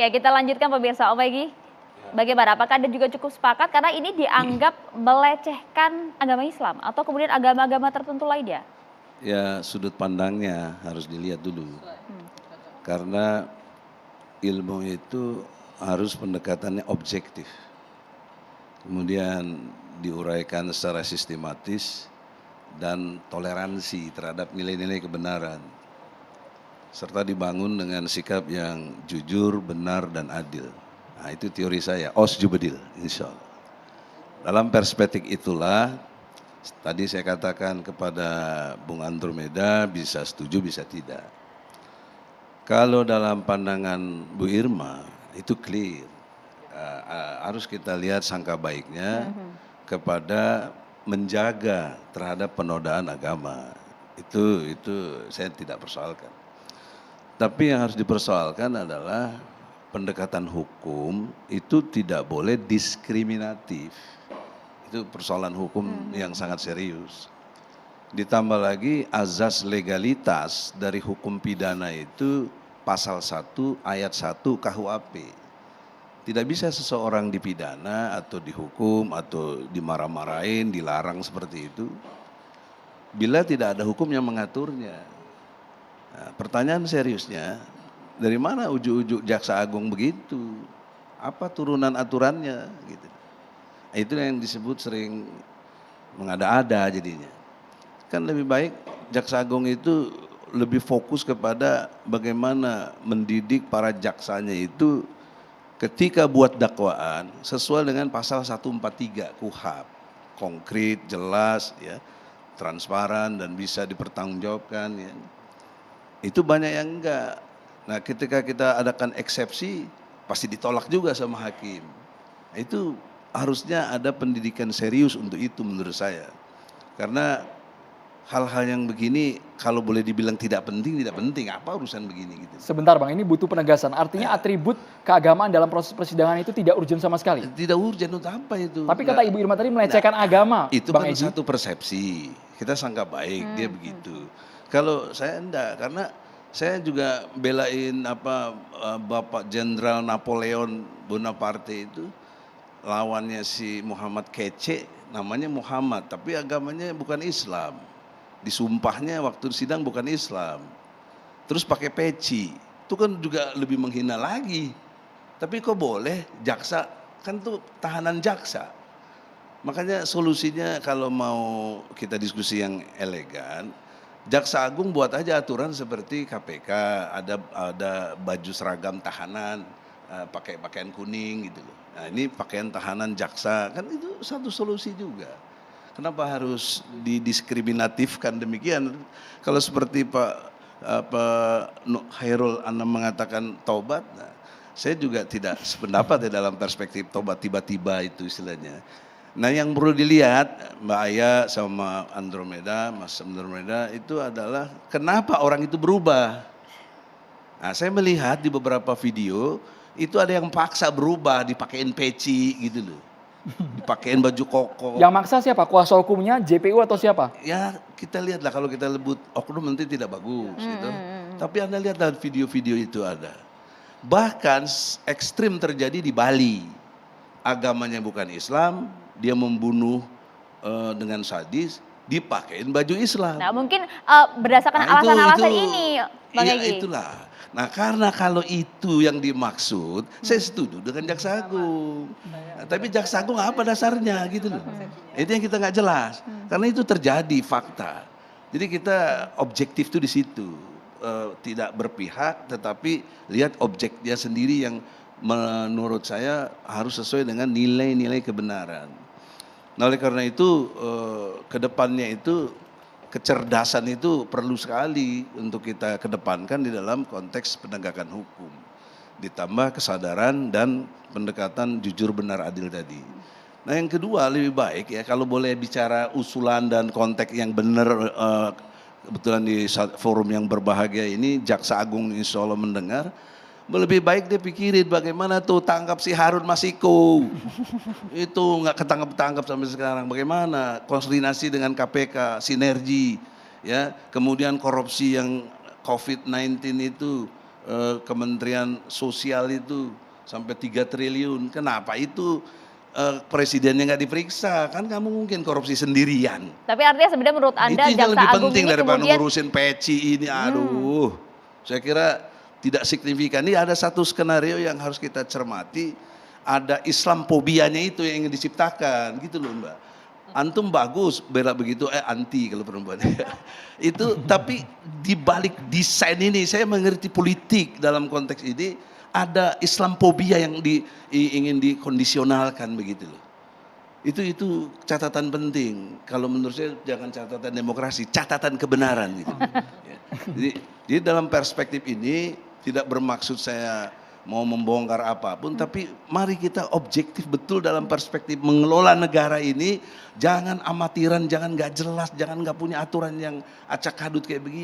Oke, kita lanjutkan pemirsa. Om Egy, bagaimana? Apakah Anda juga cukup sepakat karena ini dianggap melecehkan agama Islam atau kemudian agama-agama tertentu lainnya? Ya sudut pandangnya harus dilihat dulu. Karena ilmu itu harus pendekatannya objektif. Kemudian diuraikan secara sistematis dan toleransi terhadap nilai-nilai kebenaran. Serta dibangun dengan sikap yang jujur, benar, dan adil. Nah itu teori saya, osjubedil insya Allah. Dalam perspektif itulah, tadi saya katakan kepada Bung Andromeda bisa setuju bisa tidak. Kalau dalam pandangan Bu Irma itu clear, harus kita lihat sangka baiknya kepada menjaga terhadap penodaan agama. Itu saya tidak persoalkan. Tapi yang harus dipersoalkan adalah pendekatan hukum itu tidak boleh diskriminatif. Itu persoalan hukum yang sangat serius. Ditambah lagi azas legalitas dari hukum pidana itu pasal 1 ayat 1 KUHP. Tidak bisa seseorang dipidana atau dihukum atau dimarah-marahin, dilarang seperti itu bila tidak ada hukum yang mengaturnya. Nah, pertanyaan seriusnya, dari mana ujuk-ujuk Jaksa Agung begitu? Apa turunan aturannya? Gitu. Itu yang disebut sering mengada-ada jadinya. Kan lebih baik Jaksa Agung itu lebih fokus kepada bagaimana mendidik para jaksanya itu ketika buat dakwaan sesuai dengan pasal 143 KUHP. Konkret, jelas, ya, transparan dan bisa dipertanggungjawabkan. Ya. Itu banyak yang enggak. Nah ketika kita adakan eksepsi pasti ditolak juga sama hakim. Itu harusnya ada pendidikan serius untuk itu menurut saya. Karena hal-hal yang begini kalau boleh dibilang tidak penting, apa urusan begini gitu. Sebentar Bang, ini butuh penegasan. Artinya atribut keagamaan dalam proses persidangan itu tidak urgent sama sekali? Tidak urgent untuk apa itu. Tapi kata Ibu Irma tadi melecehkan agama, itu Bang kan Egy. satu persepsi, kita sangka baik dia begitu. Kalau saya enggak, karena saya juga belain Bapak Jenderal Napoleon Bonaparte itu, lawannya si Muhammad Kece, namanya Muhammad, tapi agamanya bukan Islam. Disumpahnya waktu sidang bukan Islam. Terus pakai peci, itu kan juga lebih menghina lagi. Tapi kok boleh jaksa, kan tuh tahanan jaksa. Makanya solusinya kalau mau kita diskusi yang elegan, Jaksa Agung buat aja aturan seperti KPK, ada baju seragam tahanan, pakai pakaian kuning gitu loh. Nah ini pakaian tahanan jaksa, kan itu satu solusi juga. Kenapa harus didiskriminatifkan demikian? Kalau seperti Pak Khairul Anam mengatakan tobat, nah, saya juga tidak sependapat ya dalam perspektif tobat tiba-tiba itu istilahnya. Nah yang perlu dilihat Mbak Aya sama Andromeda, Mas Andromeda itu adalah kenapa orang itu berubah. Nah saya melihat di beberapa video itu ada yang paksa berubah, dipakein peci gitu loh. Dipakein baju koko. Yang maksa siapa? Kuasa hukumnya, JPU atau siapa? Ya kita lihatlah kalau kita lebut oknum nanti tidak bagus gitu. Tapi Anda lihatlah video-video itu ada. Bahkan ekstrim terjadi di Bali. Agamanya bukan Islam, dia membunuh dengan sadis, dipakein baju Islam. Nah mungkin berdasarkan alasan-alasan ini Bang Egy. Egy. Itulah. Nah karena kalau itu yang dimaksud, saya setuju dengan Jaksa Agung. Nah, tapi Jaksa Agung apa dasarnya gitu loh. Itu yang kita nggak jelas. Karena itu terjadi fakta. Jadi kita objektif tuh di situ. Tidak berpihak tetapi lihat objeknya sendiri yang menurut saya harus sesuai dengan nilai-nilai kebenaran. Nah oleh karena itu kedepannya itu kecerdasan itu perlu sekali untuk kita kedepankan di dalam konteks penegakan hukum. Ditambah kesadaran dan pendekatan jujur benar adil tadi. Nah yang kedua lebih baik ya kalau boleh bicara usulan dan konteks yang benar, kebetulan di forum yang berbahagia ini Jaksa Agung insya Allah mendengar. Lebih baik dia pikirin bagaimana tuh tangkap si Harun Masiku. Itu nggak ketangkap-tangkap sampai sekarang. Bagaimana koordinasi dengan KPK, sinergi, ya. Kemudian korupsi yang COVID-19 itu Kementerian Sosial itu sampai 3 triliun. Kenapa itu presidennya nggak diperiksa? Kan kamu mungkin korupsi sendirian. Tapi artinya sebenarnya menurut Anda Itu yang Jaksa lebih Agung penting ini daripada kemudian ngurusin peci ini. Aduh, saya kira tidak signifikan. Ini ada satu skenario yang harus kita cermati. Ada Islamofobianya itu yang ingin diciptakan, gitu loh Mbak. Antum bagus bela begitu, anti kalau perempuan. Itu tapi di balik desain ini saya mengerti politik dalam konteks ini ada Islamophobia yang ingin dikondisionalkan begitu loh. Itu catatan penting. Kalau menurut saya jangan catatan demokrasi, catatan kebenaran gitu. Ya. Jadi dalam perspektif ini tidak bermaksud saya mau membongkar apapun, tapi mari kita objektif betul dalam perspektif mengelola negara ini. Jangan amatiran, jangan nggak jelas, jangan nggak punya aturan yang acak hadut kayak begini.